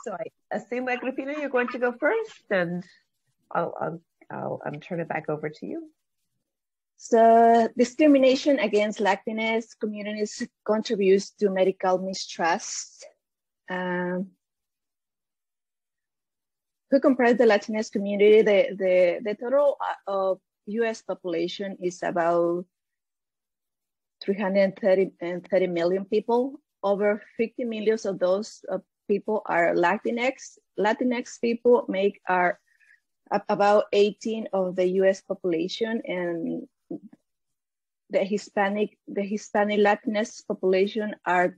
So I assume, Agripina, you're going to go first, and I'll turn it back over to you. So discrimination against Latinx communities contributes to medical mistrust. Who comprise the Latinx community? The total of US population is about 330 million people. Over 50 million of those people are Latinx. Latinx people make about 18 of the US population, and the Hispanic Latinx population are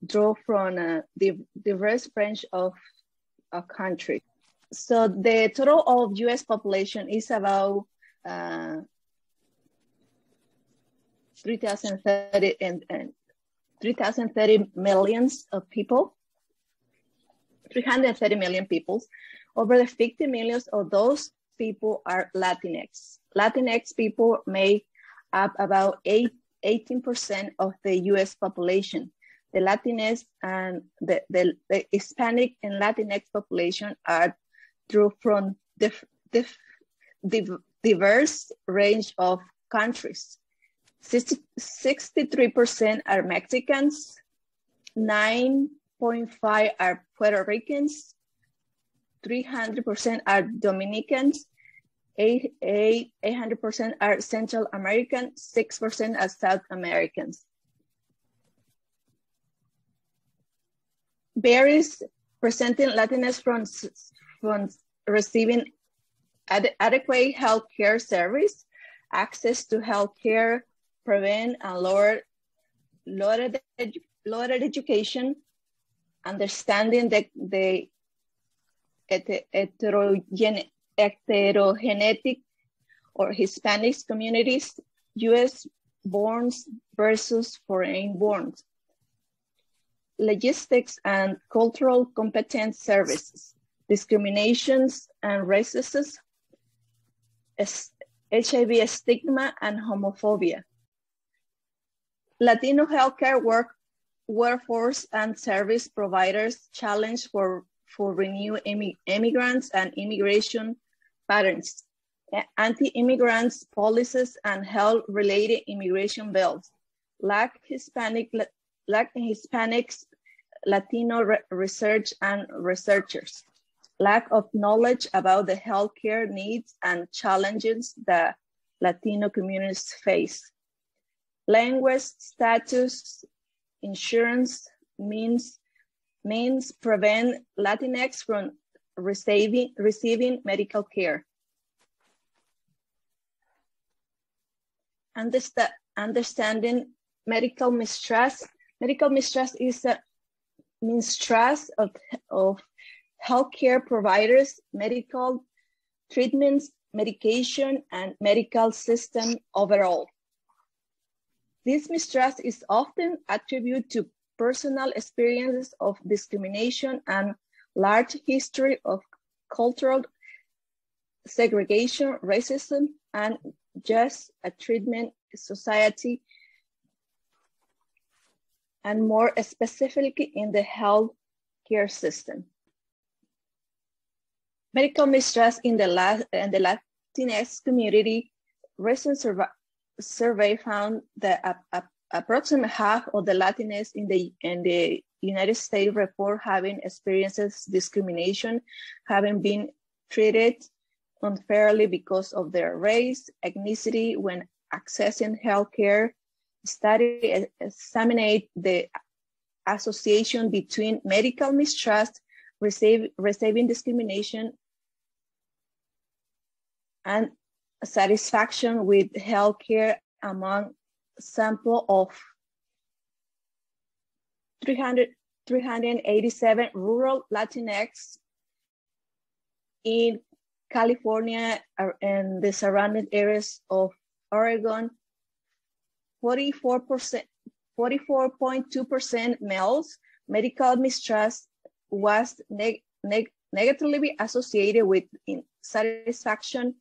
drawn from a diverse range of countries. So the total of US population is about 330 millions of people, 330 million people. Over the 50 millions of those people are Latinx. Latinx people make up about 18% of the US population. The Latinx and the Hispanic and Latinx population are drew from diverse range of countries. 63% are Mexicans, 9.5% are Puerto Ricans, 300% are Dominicans, 800% are Central American, 6% are South Americans. Barriers presenting Latinx from receiving adequate healthcare service, access to healthcare, prevent and lower education, understanding the heterogenetic or Hispanic communities, US borns versus foreign borns, logistics and cultural competence services, discriminations and racism, HIV stigma and homophobia. Latino healthcare workforce and service providers challenge for renewed immigrants and immigration patterns, anti-immigrants policies and health-related immigration bills, lack Hispanics, Latino research and researchers, lack of knowledge about the healthcare needs and challenges that Latino communities face. Language, status, insurance means prevent Latinx from receiving medical care. Understanding medical mistrust. Medical mistrust is a mistrust of healthcare providers, medical treatments, medication, and medical system overall. This mistrust is often attributed to personal experiences of discrimination and large history of cultural segregation, racism, and just a treatment society, and more specifically in the health care system. Medical mistrust in the Latinx community. Recent survey found that approximately half of the Latinx in the United States report having experienced discrimination, having been treated unfairly because of their race, ethnicity when accessing healthcare. Study examined the association between medical mistrust, receiving discrimination, and satisfaction with healthcare among sample of 387 rural Latinx in California and the surrounding areas of Oregon. 44.2% males. Medical mistrust was negatively associated with satisfaction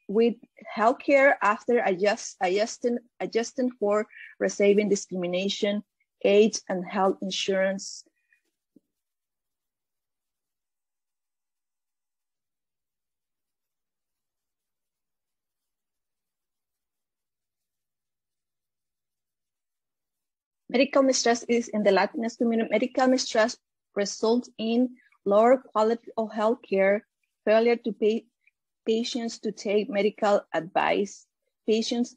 with healthcare after adjusting for receiving discrimination, age, and health insurance. Medical mistrust is in the Latinx community. Medical mistrust results in lower quality of healthcare, failure to pay patients to take medical advice, patients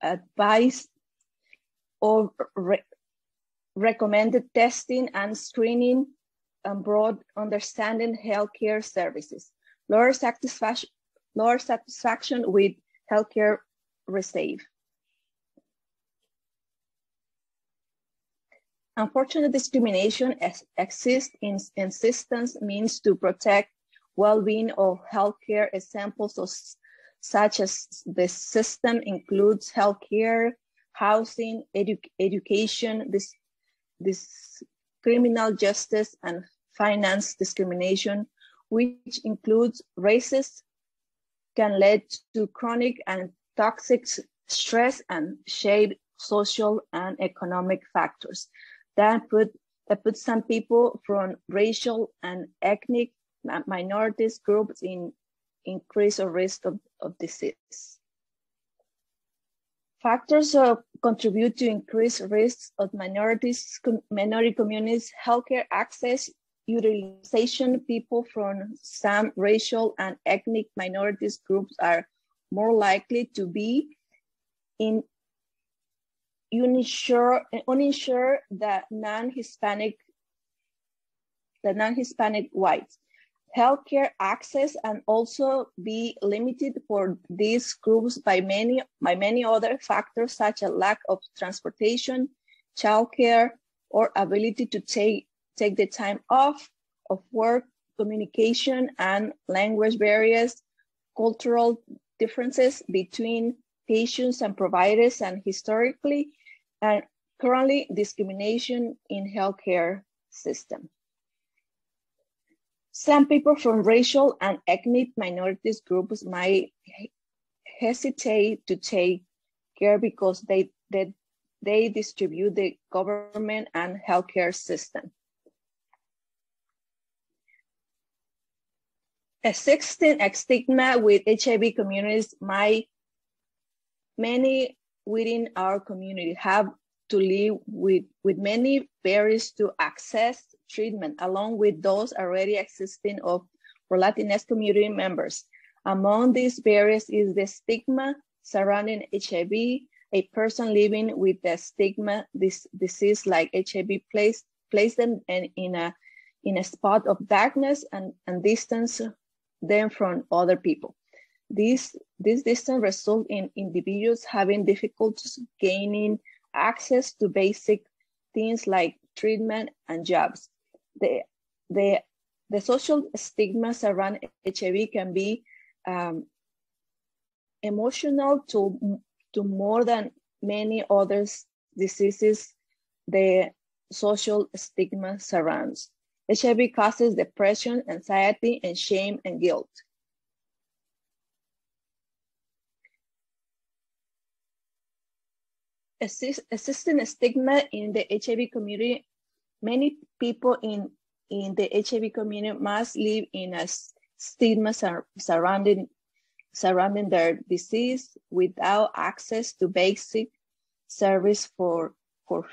advice or recommended testing and screening, and broad understanding healthcare services, lower satisfaction with healthcare receive. Unfortunate discrimination exists in systems means to protect well-being of healthcare. Examples of such as the system includes healthcare, housing, education, this criminal justice, and finance discrimination, which includes racist, can lead to chronic and toxic stress and shape social and economic factors that put some people from racial and ethnic minorities groups in increased risk of disease. Factors contribute to increased risks of minority communities, healthcare access, utilization. People from some racial and ethnic minorities groups are more likely to be uninsured than non-Hispanic whites. Healthcare access and also be limited for these groups by many other factors, such as lack of transportation, childcare, or ability to take the time off of work, communication and language barriers, cultural differences between patients and providers, and historically and currently discrimination in healthcare system. Some people from racial and ethnic minorities groups might hesitate to take care because they distribute the government and healthcare system. Existing stigma with HIV communities many within our community have to live with many barriers to access treatment, along with those already existing for Latinx community members. Among these barriers is the stigma surrounding HIV. A person living with the stigma, this disease like HIV, place them in a spot of darkness and distance them from other people. This distance results in individuals having difficulties gaining access to basic things like treatment and jobs. The social stigmas around HIV can be emotional to more than many other diseases. The social stigma surrounds. HIV causes depression, anxiety, and shame and guilt. Existing stigma in the HIV community. Many people in the HIV community must live in a stigma surrounding their disease without access to basic service for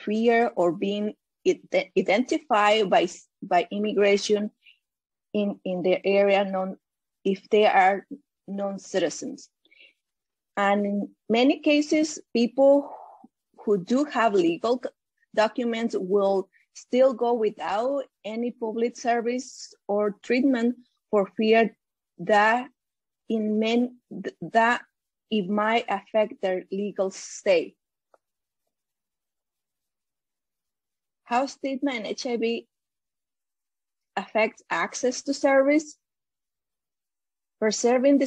fear or being identified by immigration in their area if they are non-citizens. And in many cases, people who do have legal documents will still go without any public service or treatment for fear that it might affect their legal state. How stigma and HIV affects access to service? Perceiving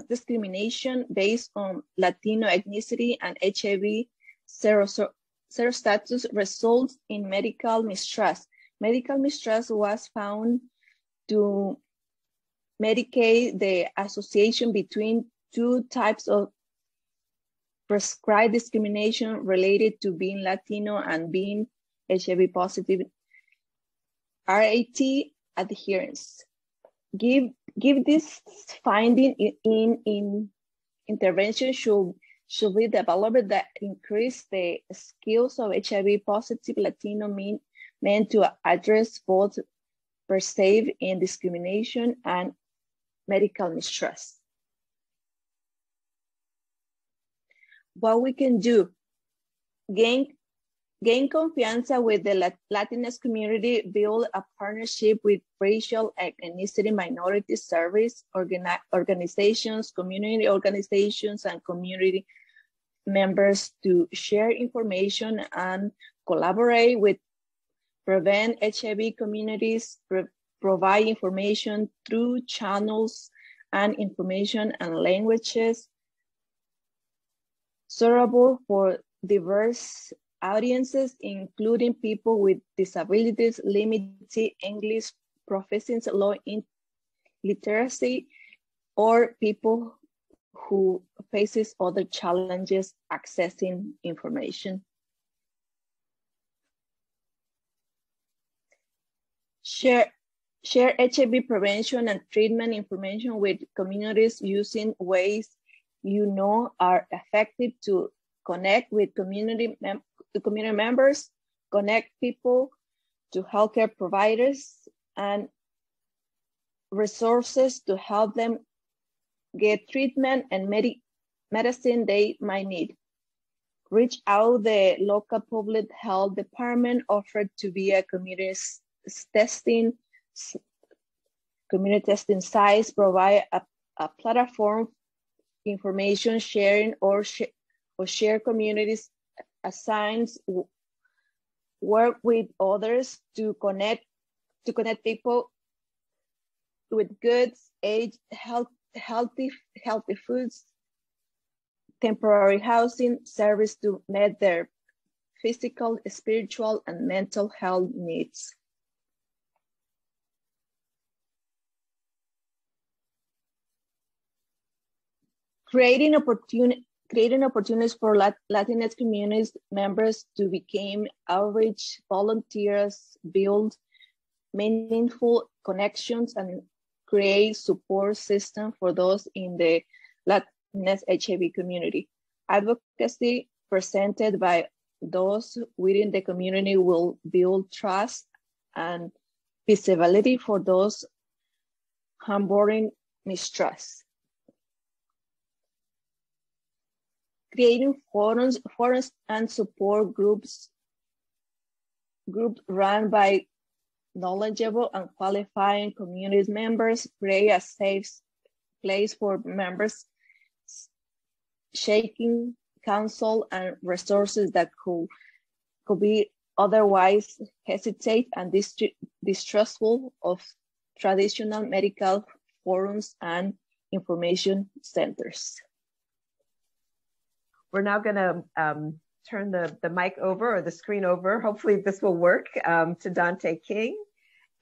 discrimination based on Latino ethnicity and HIV serostatus results in medical mistrust. Medical mistrust was found to medicate the association between two types of prescribed discrimination related to being Latino and being HIV positive. RAT adherence. Give this finding in intervention should should be developed that increase the skills of HIV-positive Latino men to address both perceived in discrimination and medical mistrust. What we can do, gain confianza with the Latinx community, build a partnership with racial and ethnicity minority service organizations, community organizations, and community members to share information and collaborate with prevent HIV communities, provide information through channels and information and languages suitable for diverse audiences, including people with disabilities, limited English proficiency, low literacy, or people who faces other challenges accessing information. Share HIV prevention and treatment information with communities using ways you know are effective to connect with community members, connect people to healthcare providers, and resources to help them get treatment and medicine they might need. Reach out the local public health department, offered to be a community testing sites, provide a platform information sharing or share communities assigns, work with others to connect people with goods, healthy foods, temporary housing, service to meet their physical, spiritual, and mental health needs. Creating opportunities for Latinx communities members to become outreach volunteers, build meaningful connections, and create support system for those in the Latinx HIV community. Advocacy presented by those within the community will build trust and visibility for those harboring mistrust. Creating forums and support groups run by knowledgeable and qualifying community members, create a safe place for members, seeking counsel and resources that could be otherwise hesitate and distrustful of traditional medical forums and information centers. We're now going to turn the mic over, or the screen over. Hopefully this will work, to Dante King,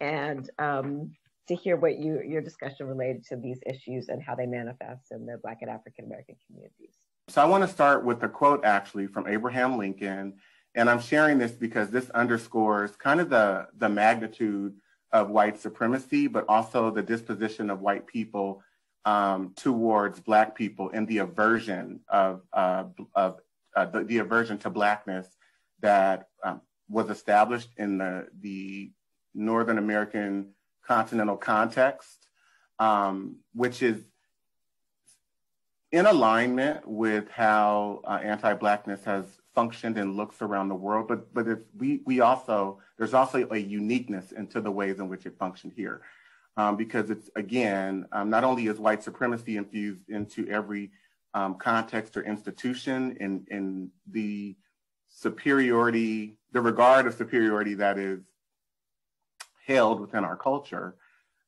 and to hear what your discussion related to these issues and how they manifest in the Black and African American communities. So I want to start with a quote actually from Abraham Lincoln, and I'm sharing this because this underscores kind of the magnitude of white supremacy, but also the disposition of white people towards Black people and the aversion the aversion to Blackness that was established in the Northern American continental context, which is in alignment with how anti-Blackness has functioned and looks around the world, but there's also a uniqueness into the ways in which it functioned here. Because it's, again, not only is white supremacy infused into every context or institution in the superiority, the regard of superiority that is held within our culture,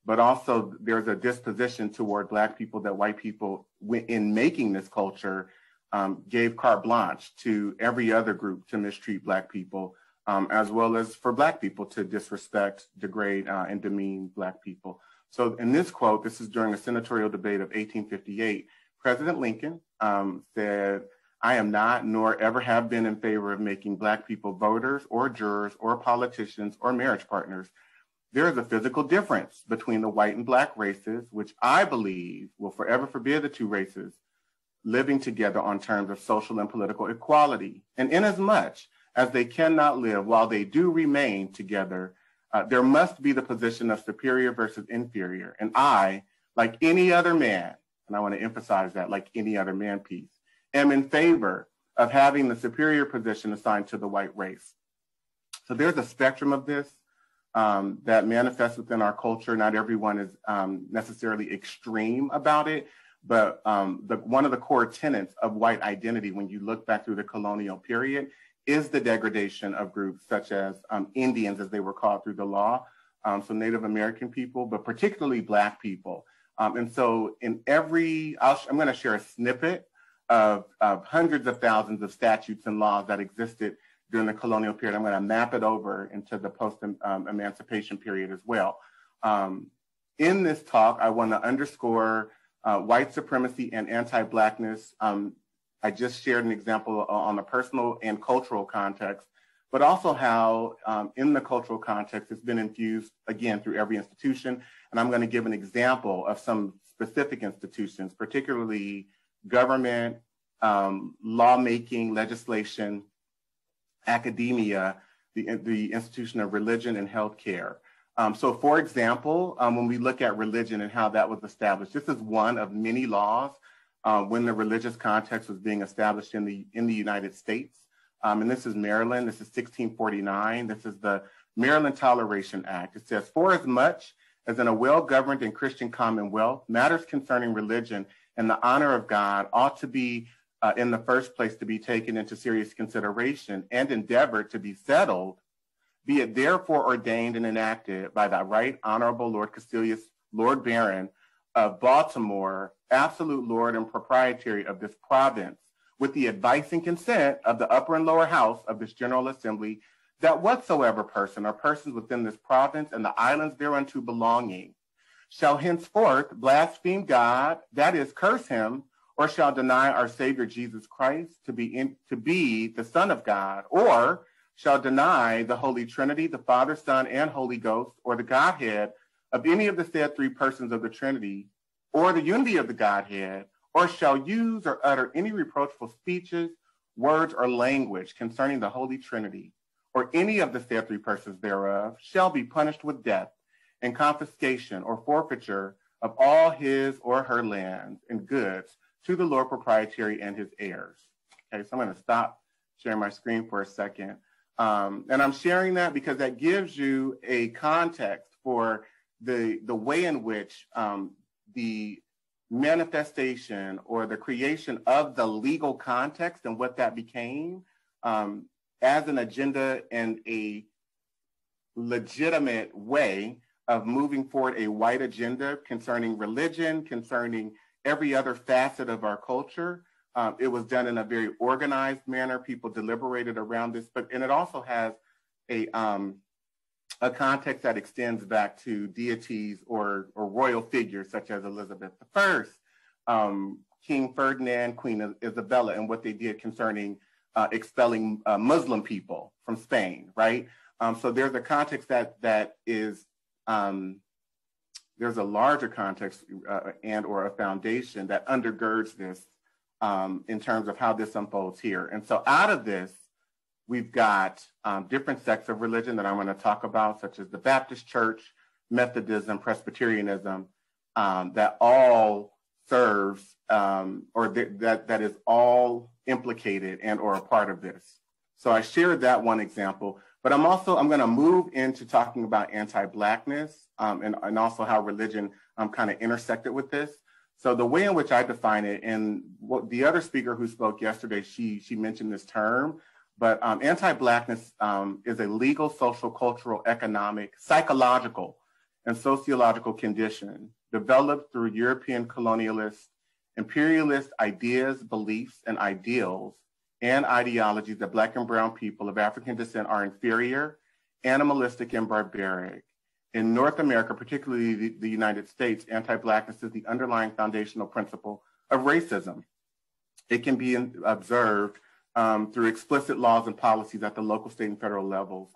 but also there's a disposition toward Black people that white people, in making this culture, gave carte blanche to every other group to mistreat Black people, as well as for Black people to disrespect, degrade, and demean Black people. So in this quote, this is during a senatorial debate of 1858, President Lincoln said, "I am not, nor ever have been in favor of making Black people voters or jurors or politicians or marriage partners. There is a physical difference between the white and Black races, which I believe will forever forbid the two races, living together on terms of social and political equality. And inasmuch as they cannot live while they do remain together, there must be the position of superior versus inferior. And I, like any other man, and I want to emphasize that, like any other man piece, am in favor of having the superior position assigned to the white race. So there's a spectrum of this that manifests within our culture. Not everyone is necessarily extreme about it, but one of the core tenets of white identity, when you look back through the colonial period, is the degradation of groups such as Indians, as they were called through the law, so Native American people, but particularly Black people. And so in every, I'm going to share a snippet of hundreds of thousands of statutes and laws that existed during the colonial period. I'm going to map it over into the post-emancipation period as well. In this talk, I want to underscore white supremacy and anti-Blackness. I just shared an example on a personal and cultural context, but also how in the cultural context, it's been infused, again, through every institution. And I'm going to give an example of some specific institutions, particularly government, lawmaking, legislation, academia, the institution of religion and healthcare. So for example, when we look at religion and how that was established, this is one of many laws when the religious context was being established in the United States. And this is Maryland, this is 1649. This is the Maryland Toleration Act. It says, for as much as in a well-governed and Christian commonwealth, matters concerning religion and the honor of God ought to be in the first place to be taken into serious consideration and endeavored to be settled, be it therefore ordained and enacted by the Right Honorable Lord Caecilius, Lord Baron of Baltimore, absolute Lord and proprietary of this province, with the advice and consent of the upper and lower house of this General Assembly, that whatsoever person or persons within this province and the islands thereunto belonging shall henceforth blaspheme God, that is, curse him, or shall deny our Savior Jesus Christ to be the Son of God, or shall deny the Holy Trinity, the Father, Son, and Holy Ghost, or the Godhead of any of the said three persons of the Trinity, or the unity of the Godhead, or shall use or utter any reproachful speeches, words, or language concerning the Holy Trinity, or any of the said three persons thereof, shall be punished with death and confiscation or forfeiture of all his or her lands and goods to the Lord Proprietary and his heirs. Okay, so I'm going to stop sharing my screen for a second. And I'm sharing that because that gives you a context for the way in which the manifestation or the creation of the legal context and what that became as an agenda and a legitimate way of moving forward a white agenda concerning religion, concerning every other facet of our culture. It was done in a very organized manner. People deliberated around this, and it also has a context that extends back to deities or royal figures such as Elizabeth I, King Ferdinand, Queen Isabella, and what they did concerning expelling Muslim people from Spain, right? So there's a context that is, there's a larger context and or a foundation that undergirds this in terms of how this unfolds here. And so out of this, we've got different sects of religion that I'm going to talk about, such as the Baptist Church, Methodism, Presbyterianism, that all serves that is all implicated and or a part of this. So I shared that one example, but I'm going to move into talking about anti-Blackness and also how religion kind of intersected with this. So the way in which I define it, and what the other speaker who spoke yesterday, she mentioned this term, but anti-Blackness is a legal, social, cultural, economic, psychological, and sociological condition developed through European colonialist, imperialist ideas, beliefs, and ideals and ideologies that Black and brown people of African descent are inferior, animalistic, and barbaric. In North America, particularly the United States, anti-Blackness is the underlying foundational principle of racism. It can be observed through explicit laws and policies at the local, state, and federal levels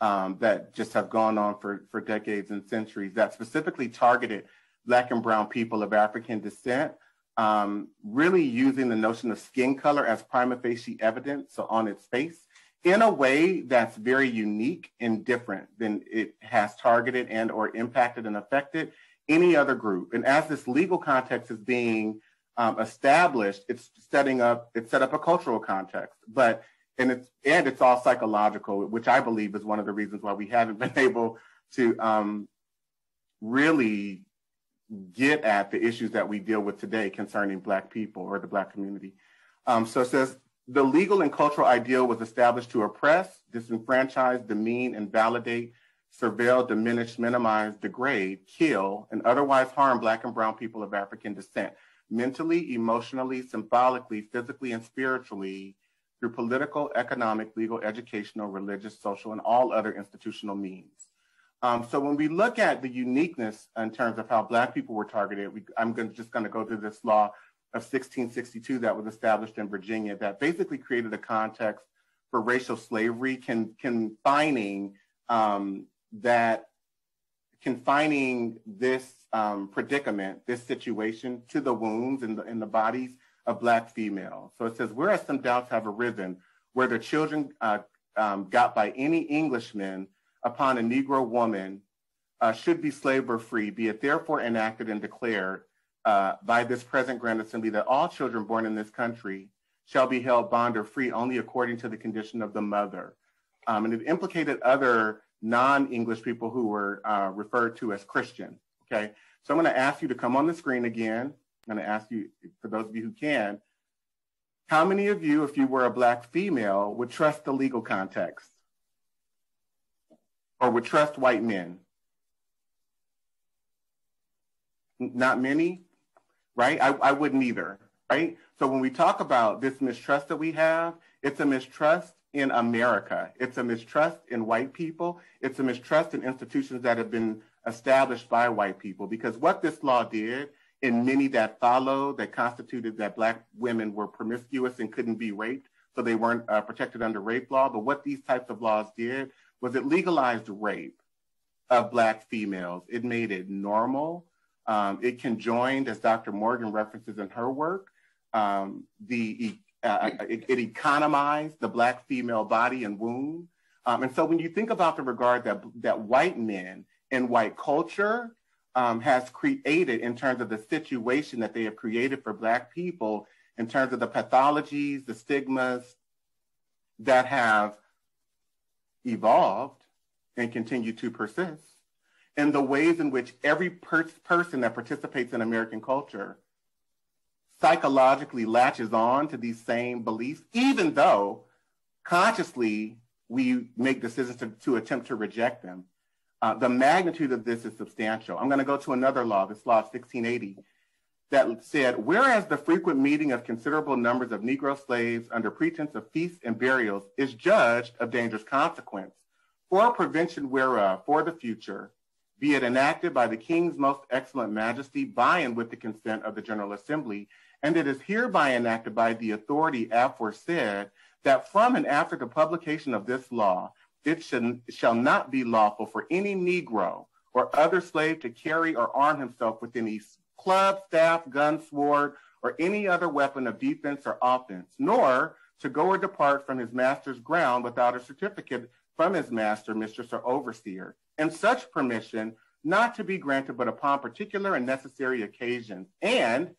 that just have gone on for decades and centuries that specifically targeted Black and brown people of African descent really using the notion of skin color as prima facie evidence, so on its face, in a way that's very unique and different than it has targeted and or impacted and affected any other group. And as this legal context is being established, it's set up a cultural context, and it's all psychological, which I believe is one of the reasons why we haven't been able to really get at the issues that we deal with today concerning Black people or the Black community. So it says, the legal and cultural ideal was established to oppress, disenfranchise, demean, invalidate, surveil, diminish, minimize, degrade, kill, and otherwise harm Black and brown people of African descent, mentally, emotionally, symbolically, physically, and spiritually, through political, economic, legal, educational, religious, social, and all other institutional means. So when we look at the uniqueness in terms of how Black people were targeted, I'm just going to go through this law of 1662 that was established in Virginia that basically created a context for racial slavery, confining this predicament, this situation, to the wounds in the bodies of Black females. So it says, whereas some doubts have arisen where the children got by any Englishman upon a Negro woman should be slave or free, be it therefore enacted and declared by this present Grand Assembly that all children born in this country shall be held bond or free only according to the condition of the mother. And it implicated other non-English people who were referred to as Christian, okay? So I'm gonna ask you to come on the screen again. I'm gonna ask you, for those of you who can, how many of you, if you were a Black female, would trust the legal context? Or would trust white men? Not many, right? I wouldn't either, right? So when we talk about this mistrust that we have, it's a mistrust in America. It's a mistrust in white people. It's a mistrust in institutions that have been established by white people. Because what this law did, in many that followed, that constituted that Black women were promiscuous and couldn't be raped, so they weren't protected under rape law. But what these types of laws did was it legalized rape of Black females. It made it normal. It conjoined, as Dr. Morgan references in her work, it economized the Black female body and womb. And so when you think about the regard that white men and white culture has created in terms of the situation that they have created for Black people, in terms of the pathologies, the stigmas that have evolved and continue to persist, and the ways in which every person that participates in American culture psychologically latches on to these same beliefs, even though consciously we make decisions to attempt to reject them. The magnitude of this is substantial. I'm going to go to another law, this law of 1680, that said, whereas the frequent meeting of considerable numbers of Negro slaves under pretense of feasts and burials is judged of dangerous consequence, for prevention whereof for the future, be it enacted by the King's most excellent majesty by and with the consent of the General Assembly, and it is hereby enacted by the authority aforesaid, that from and after the publication of this law, it shall not be lawful for any Negro or other slave to carry or arm himself with any club, staff, gun, sword, or any other weapon of defense or offense, nor to go or depart from his master's ground without a certificate from his master, mistress, or overseer, and such permission not to be granted but upon particular and necessary occasions. And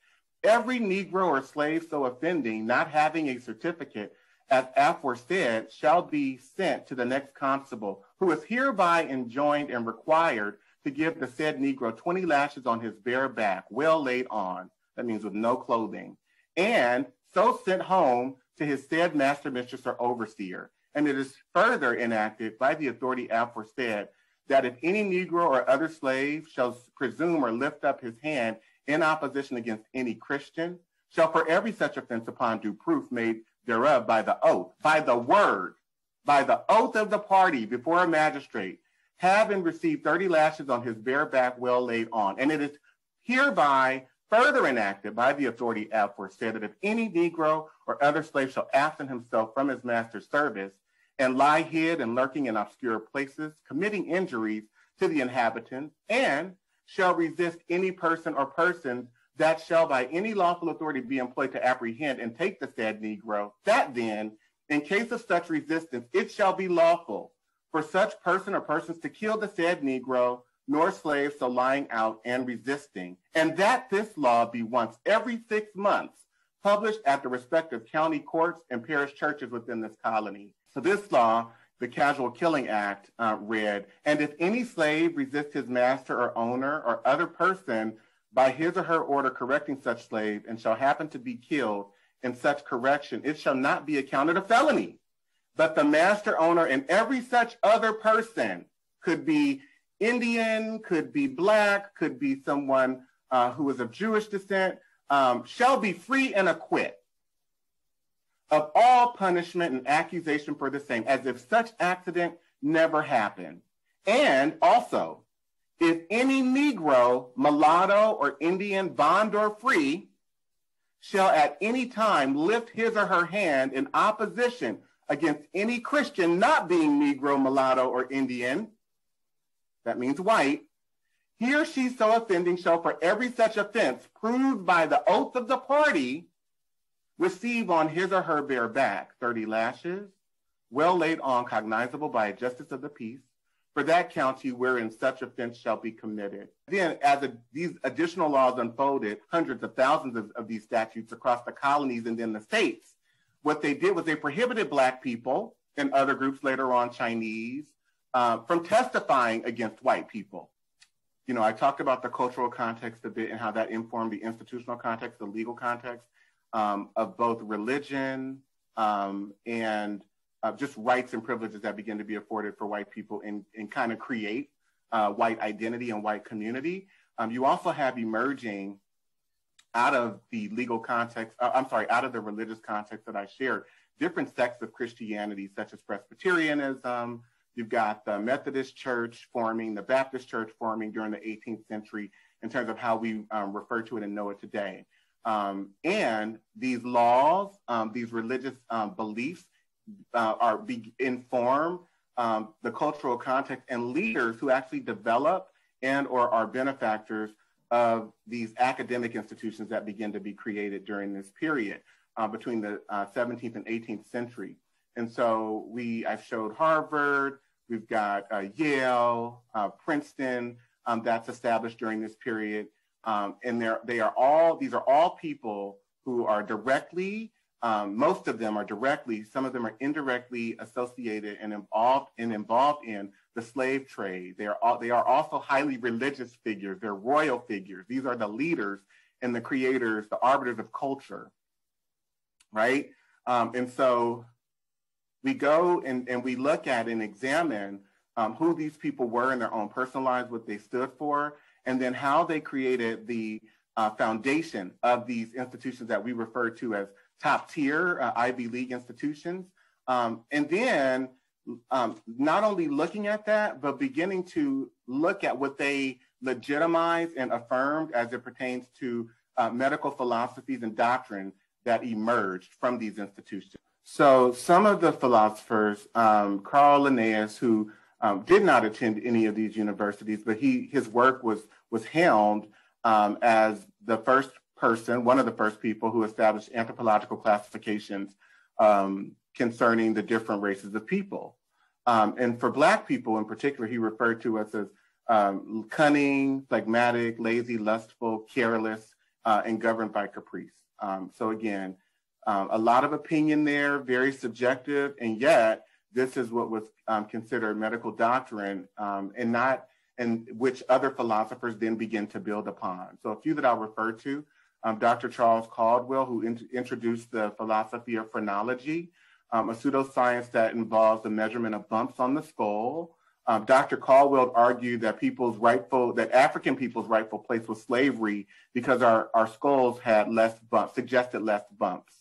every Negro or slave so offending, not having a certificate, as aforesaid, shall be sent to the next constable, who is hereby enjoined and required to give the said Negro 20 lashes on his bare back, well laid on, that means with no clothing, and so sent home to his said master, mistress, or overseer. And it is further enacted by the authority aforesaid, that if any Negro or other slave shall presume or lift up his hand in opposition against any Christian, shall for every such offense upon due proof made thereof by the oath, by the word, by the oath of the party before a magistrate, have and receive 30 lashes on his bare back well laid on. And it is hereby further enacted by the authority aforesaid, that if any Negro or other slave shall absent himself from his master's service and lie hid and lurking in obscure places, committing injuries to the inhabitants, and shall resist any person or persons that shall by any lawful authority be employed to apprehend and take the said Negro, that then, in case of such resistance, it shall be lawful for such person or persons to kill the said Negro, nor slave so lying out and resisting, and that this law be once every 6 months published at the respective county courts and parish churches within this colony. So this law, the Casual Killing Act, read, and if any slave resist his master or owner or other person by his or her order correcting such slave and shall happen to be killed in such correction, it shall not be accounted a felony. But the master, owner, and every such other person, could be Indian, could be Black, could be someone who is of Jewish descent, shall be free and acquit of all punishment and accusation for the same, as if such accident never happened. And also, if any Negro, mulatto, or Indian, bond or free, shall at any time lift his or her hand in opposition against any Christian not being Negro, mulatto, or Indian, that means white, he or she so offending shall for every such offense proved by the oath of the party receive on his or her bare back 30 lashes, well laid on, cognizable by a justice of the peace, for that county wherein such offense shall be committed. Then, as these additional laws unfolded, hundreds of thousands of these statutes across the colonies and then the states, what they did was they prohibited Black people and other groups, later on Chinese, from testifying against white people. You know, I talked about the cultural context a bit and how that informed the institutional context, the legal context of both religion and just rights and privileges that begin to be afforded for white people and kind of create white identity and white community. You also have emerging out of the legal context, out of the religious context that I shared, different sects of Christianity, such as Presbyterianism. You've got the Methodist Church forming, the Baptist Church forming during the 18th century in terms of how we refer to it and know it today. And these laws, these religious beliefs inform the cultural context and leaders who actually develop and or are benefactors of these academic institutions that begin to be created during this period between the 17th and 18th century. And so I've showed Harvard, we've got Yale, Princeton, that's established during this period. And these are all people who are directly, most of them are directly, some of them are indirectly associated and involved in the slave trade. They are also highly religious figures. They're royal figures. These are the leaders and the creators, the arbiters of culture, right? And so we go and we look at and examine who these people were in their own personal lives, what they stood for, and then how they created the foundation of these institutions that we refer to as top tier Ivy League institutions. And then not only looking at that, but beginning to look at what they legitimized and affirmed as it pertains to medical philosophies and doctrine that emerged from these institutions. So some of the philosophers, Carl Linnaeus, who did not attend any of these universities, but his work was helmed as the first person, one of the first people who established anthropological classifications concerning the different races of people. And for Black people in particular, he referred to us as cunning, phlegmatic, lazy, lustful, careless, and governed by caprice. So again, a lot of opinion there, very subjective, and yet this is what was considered medical doctrine, and which other philosophers then begin to build upon. So a few that I'll refer to, Dr. Charles Caldwell, who introduced the philosophy of phrenology, a pseudoscience that involves the measurement of bumps on the skull. Dr. Caldwell argued that African people's rightful place was slavery because our skulls had less bumps, suggested less bumps.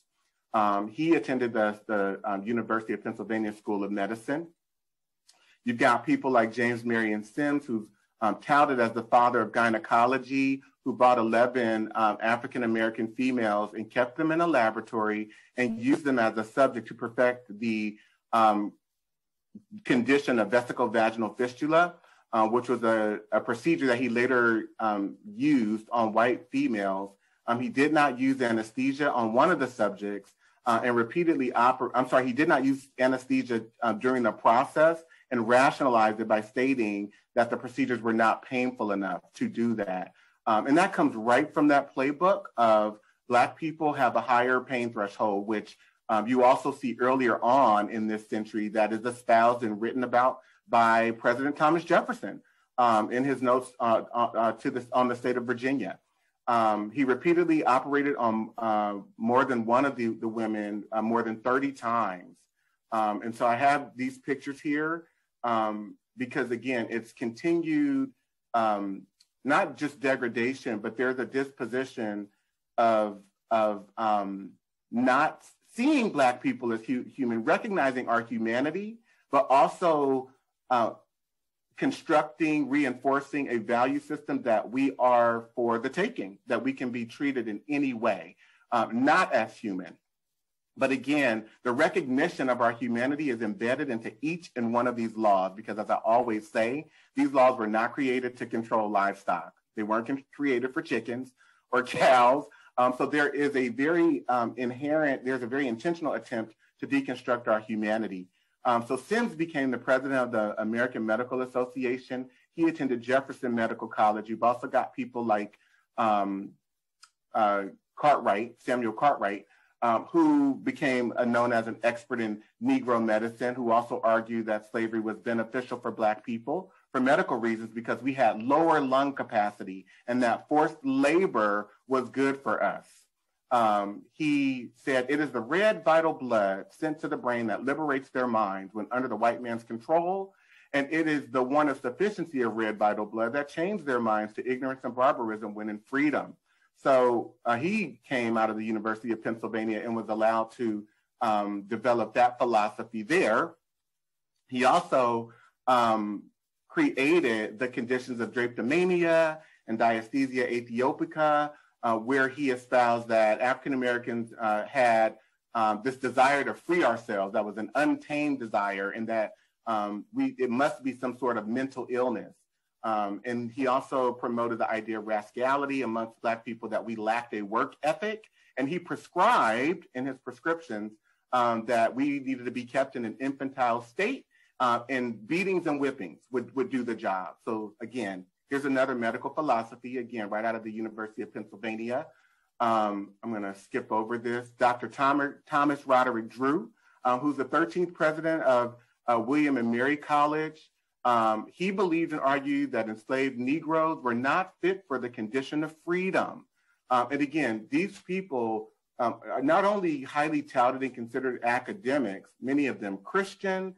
He attended the University of Pennsylvania School of Medicine. You've got people like James Marion Sims, who's touted as the father of gynecology, who brought 11 African-American females and kept them in a laboratory and used them as a subject to perfect the condition of vesicovaginal fistula, which was a procedure that he later used on white females He did not use anesthesia on one of the subjects and repeatedly he did not use anesthesia during the process and rationalized it by stating that the procedures were not painful enough to do that. And that comes right from that playbook of Black people have a higher pain threshold, which you also see earlier on in this century that is espoused and written about by President Thomas Jefferson in his notes on the state of Virginia. He repeatedly operated on more than one of the women more than 30 times. And so I have these pictures here because, again, it's continued not just degradation, but there's a disposition of not seeing Black people as human, recognizing our humanity, but also constructing, reinforcing a value system that we are for the taking, that we can be treated in any way, not as human. But again, the recognition of our humanity is embedded into each and one of these laws, because as I always say, these laws were not created to control livestock. They weren't created for chickens or cows. So there is a very there's a very intentional attempt to deconstruct our humanity. So Sims became the president of the American Medical Association. He attended Jefferson Medical College. You've also got people like Samuel Cartwright, who became known as an expert in Negro medicine, who also argued that slavery was beneficial for Black people for medical reasons because we had lower lung capacity and that forced labor was good for us. He said, "It is the red vital blood sent to the brain that liberates their minds when under the white man's control, and it is the one of sufficiency of red vital blood that changed their minds to ignorance and barbarism when in freedom." So he came out of the University of Pennsylvania and was allowed to develop that philosophy there. He also created the conditions of drapetomania and diaesthesia aethiopica, where he espoused that African Americans had this desire to free ourselves, that was an untamed desire, and that it must be some sort of mental illness. And he also promoted the idea of rascality amongst Black people, that we lacked a work ethic. And he prescribed in his prescriptions that we needed to be kept in an infantile state, and beatings and whippings would do the job. So again, here's another medical philosophy, again, right out of the University of Pennsylvania. I'm going to skip over this. Dr. Thomas Roderick Drew, who's the 13th president of William and Mary College. He believed and argued that enslaved Negroes were not fit for the condition of freedom. And again, these people are not only highly touted and considered academics, many of them Christian,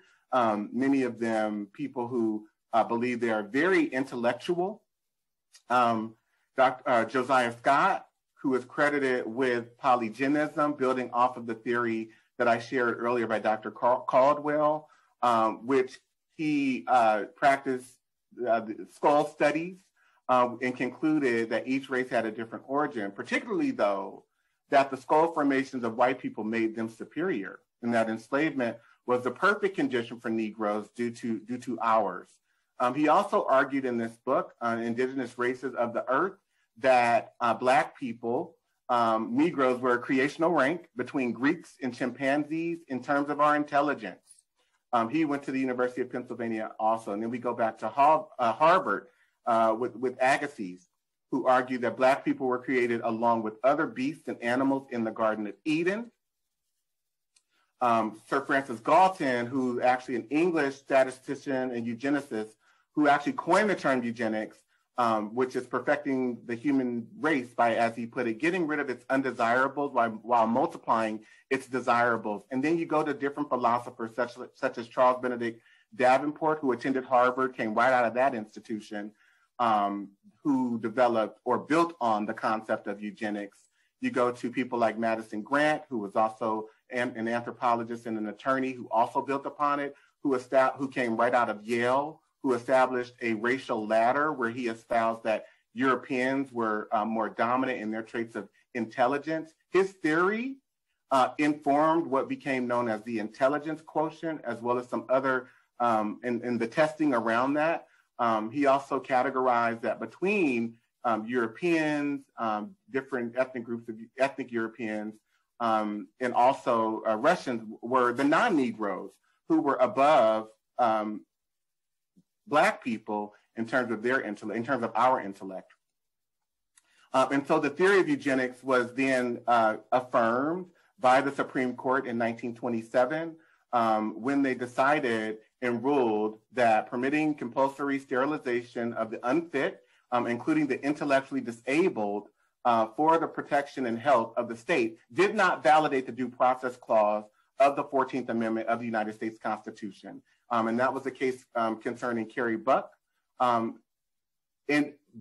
many of them people who believe they are very intellectual. Dr. Josiah Scott, who is credited with polygenism, building off of the theory that I shared earlier by Dr. Caldwell, which he practiced skull studies and concluded that each race had a different origin, particularly though that the skull formations of white people made them superior, and that enslavement was the perfect condition for Negroes due to ours. He also argued in this book, Indigenous Races of the Earth, that Black people, Negroes, were a creational rank between Greeks and chimpanzees in terms of our intelligence. He went to the University of Pennsylvania also. And then we go back to Harvard with Agassiz, who argued that Black people were created along with other beasts and animals in the Garden of Eden. Sir Francis Galton, who's actually an English statistician and eugenicist, who actually coined the term eugenics, which is perfecting the human race by, as he put it, getting rid of its undesirables while multiplying its desirables. And then you go to different philosophers such as Charles Benedict Davenport, who attended Harvard, came right out of that institution, who developed or built on the concept of eugenics. You go to people like Madison Grant, who was also an anthropologist and an attorney, who also built upon it, who came right out of Yale, who established a racial ladder where he espoused that Europeans were more dominant in their traits of intelligence. His theory informed what became known as the intelligence quotient, as well as some other, and the testing around that. He also categorized that between Europeans, different ethnic groups of ethnic Europeans, and also Russians were the non-Negroes who were above Black people in terms of their intellect, in terms of our intellect. And so the theory of eugenics was then affirmed by the Supreme Court in 1927 when they decided and ruled that permitting compulsory sterilization of the unfit, including the intellectually disabled, for the protection and health of the state, did not validate the due process clause of the 14th Amendment of the United States Constitution. And that was the case concerning Carrie Buck.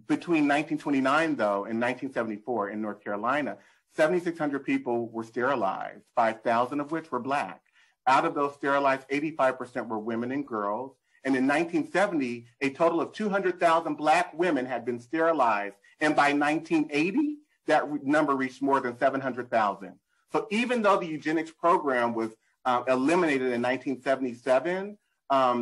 Between 1929, though, and 1974 in North Carolina, 7,600 people were sterilized, 5,000 of which were Black. Out of those sterilized, 85% were women and girls. And in 1970, a total of 200,000 Black women had been sterilized. And by 1980, that number reached more than 700,000. So even though the eugenics program was eliminated in 1977,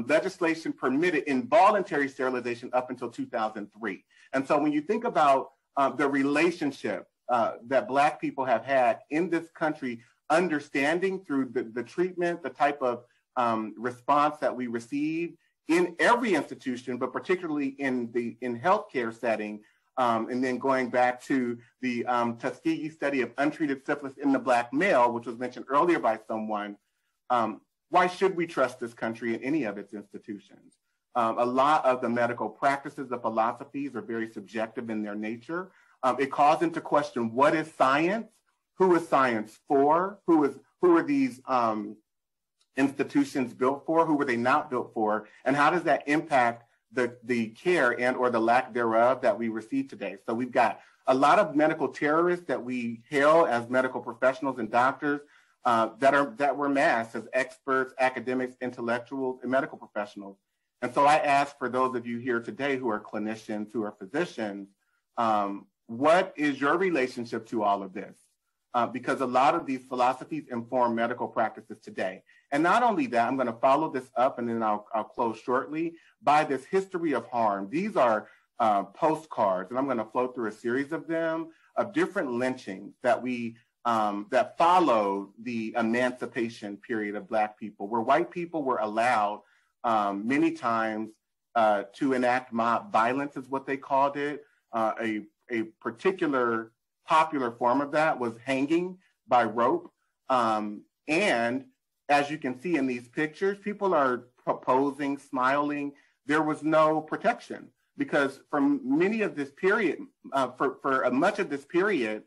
legislation permitted involuntary sterilization up until 2003. And so when you think about the relationship that Black people have had in this country, understanding through the treatment, the type of response that we receive in every institution, but particularly in healthcare setting, and then going back to the Tuskegee study of untreated syphilis in the Black male, which was mentioned earlier by someone, why should we trust this country in any of its institutions? A lot of the medical practices, the philosophies are very subjective in their nature. It calls into question, what is science? Who is science for? Who are these institutions built for? Who were they not built for? And how does that impact the care and or the lack thereof that we receive today? So we've got a lot of medical terrorists that we hail as medical professionals and doctors that were masked as experts, academics, intellectuals, and medical professionals. And so I ask for those of you here today who are clinicians, who are physicians, what is your relationship to all of this? Because a lot of these philosophies inform medical practices today. And not only that, I'm going to follow this up, and then I'll close shortly, by this history of harm. These are postcards, and I'm going to flow through a series of them, of different lynchings that that followed the emancipation period of Black people, where white people were allowed many times to enact mob violence, is what they called it. A particular popular form of that was hanging by rope. And as you can see in these pictures, people are posing, smiling. There was no protection because for many of this period, for much of this period,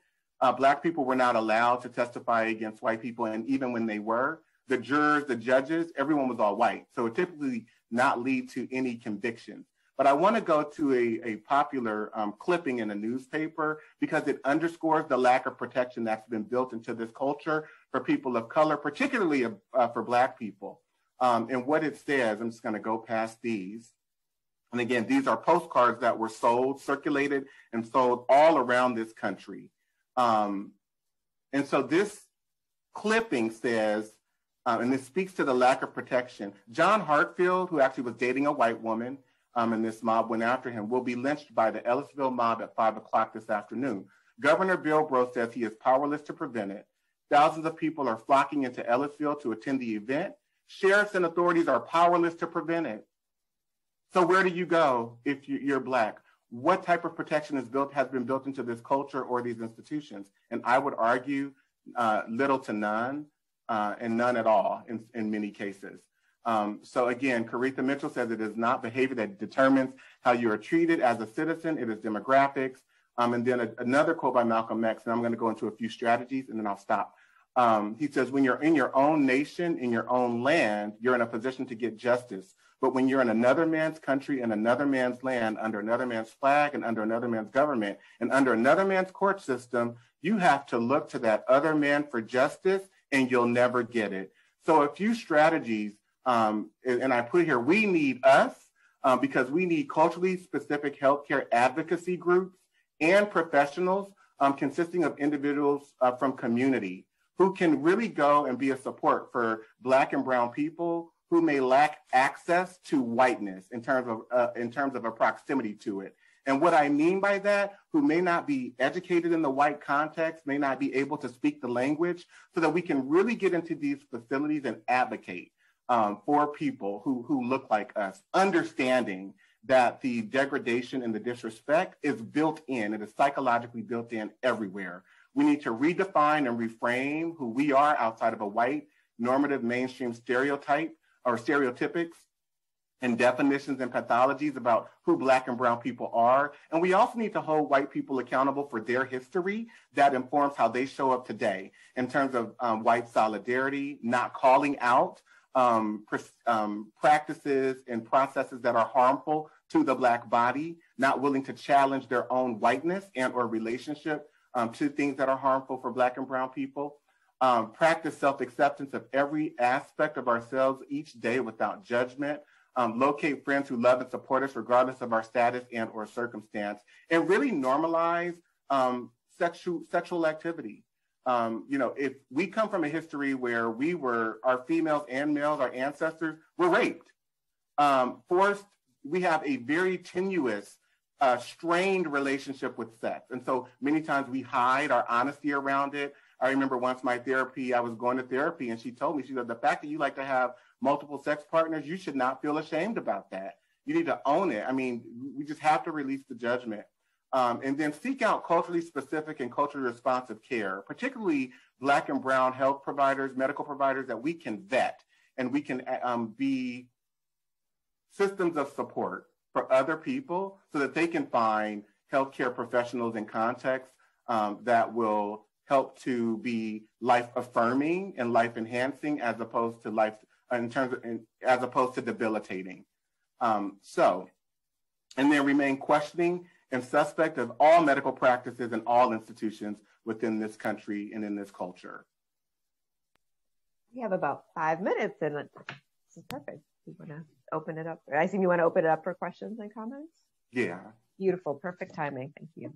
Black people were not allowed to testify against white people. And even when they were, the jurors, the judges, everyone was all white. So it typically not lead to any convictions. But I want to go to a popular clipping in a newspaper because it underscores the lack of protection that's been built into this culture for people of color, particularly for Black people. And what it says, I'm just going to go past these. And again, these are postcards that were sold, circulated, and sold all around this country. And so this clipping says, and this speaks to the lack of protection. John Hartfield, who actually was dating a white woman, and this mob went after him, will be lynched by the Ellisville mob at 5 o'clock this afternoon. Governor Bill Gross says he is powerless to prevent it. Thousands of people are flocking into Ellisville to attend the event. Sheriffs and authorities are powerless to prevent it. So where do you go if you're Black? What type of protection has been built into this culture or these institutions? And I would argue little to none, and none at all in many cases. So again, Caretha Mitchell says it is not behavior that determines how you are treated as a citizen, it is demographics. And then another quote by Malcolm X, and I'm going to go into a few strategies and then I'll stop. He says, when you're in your own nation, in your own land, you're in a position to get justice. But when you're in another man's country, in another man's land, under another man's flag and under another man's government and under another man's court system, you have to look to that other man for justice and you'll never get it. So a few strategies, and I put here, we need us because we need culturally specific healthcare advocacy groups and professionals consisting of individuals from community who can really go and be a support for Black and brown people who may lack access to whiteness in terms of a proximity to it. And what I mean by that, who may not be educated in the white context, may not be able to speak the language, so that we can really get into these facilities and advocate for people who look like us, understanding that the degradation and the disrespect is built in, it is psychologically built in everywhere. We need to redefine and reframe who we are outside of a white normative mainstream stereotype or stereotypics and definitions and pathologies about who Black and brown people are. And we also need to hold white people accountable for their history that informs how they show up today in terms of white solidarity, not calling out practices and processes that are harmful to the Black body, not willing to challenge their own whiteness and or relationship to things that are harmful for Black and brown people. Practice self-acceptance of every aspect of ourselves each day without judgment. Locate friends who love and support us regardless of our status and or circumstance, and really normalize sexual activity. If we come from a history where our females and males, our ancestors were raped, forced, we have a very tenuous, strained relationship with sex. And so many times we hide our honesty around it. I remember once I was going to therapy, and she told me, she said, the fact that you like to have multiple sex partners, you should not feel ashamed about that. You need to own it. I mean, we just have to release the judgment. And then seek out culturally specific and culturally responsive care, particularly Black and brown health providers, medical providers that we can vet, and we can be systems of support for other people so that they can find healthcare professionals in context that will help to be life affirming and life enhancing as opposed to debilitating. And then remain questioning and suspect of all medical practices and all institutions within this country and in this culture. We have about 5 minutes, and this is perfect. You want to open it up? I assume you want to open it up for questions and comments? Yeah. Beautiful, perfect timing. Thank you.